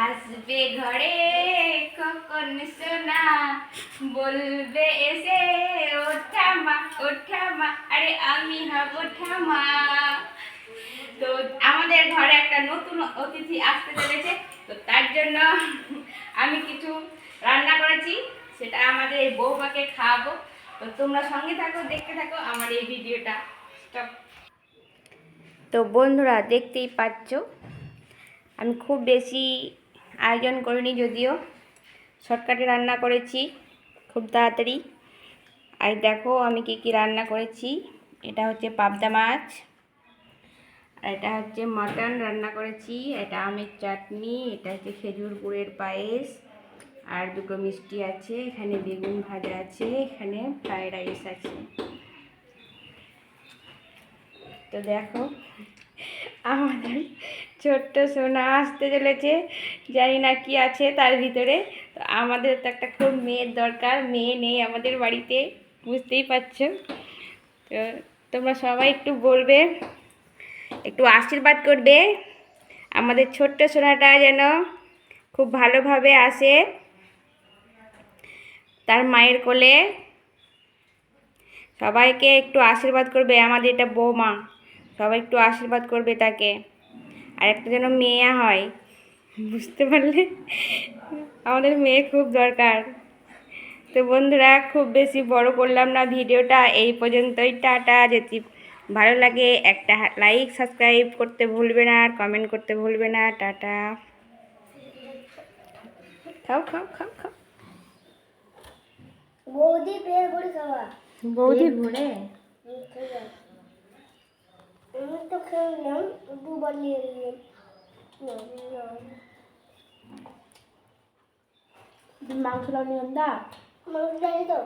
আসবে ঘরে কখন সোনা বলবে এসে ওঠামা ওঠামা, আরে আমি হব ঠামা। তো আমাদের ঘরে একটা নতুন অতিথি আসতে চলেছে, তো তার জন্য আমি কিছু রান্না করেছি, সেটা আমাদের এই বৌমাকে খাওয়াবো। তো তোমরা সঙ্গে থাকো, দেখতে থাকো আমার এই ভিডিওটা। তো বন্ধুরা দেখতেই পাচ্ছ, আমি খুব বেশি আয়োজন করিনি, যদিও শর্টকাটে রান্না করেছি খুব তাড়াতাড়ি। আর দেখো আমি কি রান্না করেছি। এটা হচ্ছে পাবদা মাছ, আর এটা হচ্ছে মটন রান্না করেছি, এটা আমের চাটনি, এটা হচ্ছে খেজুর গুড়ের পায়েস, আর দুটো মিষ্টি আছে, এখানে বেগুন ভাজা আছে, এখানে ফ্রাইড রাইস আছে। তো দেখো আমাদের ছোট্ট সোনা আসতে চলেছে, জানি না কি আছে তার ভিতরে। তো আমাদের তো একটা খুব মেয়ের দরকার, মেয়ে নেই আমাদের বাড়িতে, বুঝতেই পারছো। তো তোমরা সবাই একটু বলবে, একটু আশীর্বাদ করবে আমাদের ছোট্ট সোনাটা যেন খুব ভালোভাবে আসে তার মায়ের কোলে। সবাইকে একটু আশীর্বাদ করবে, আমাদের এটা বৌমা, সবাই একটু আশীর্বাদ করবে তাকে, আর একটা যেন মেয়ে হয়, বুঝতে পারলে। আমাদের মেয়ে খুব দরকার। তো বন্ধুরা খুব বেশি বড় করলাম না ভিডিওটা, এই পর্যন্তই। টাটা। যদি ভালো লাগে একটা লাইক সাবস্ক্রাইব করতে ভুলবে না, আর কমেন্ট করতে ভুলবে না। টাটা। খাও খাও খাও খাও বৌদি পেয়ে করে খাওয়া, বৌদি ভরে আমি তো খেলাম দুবার নিয়ে মাংস নিয়ে দা মাংস জানি তো।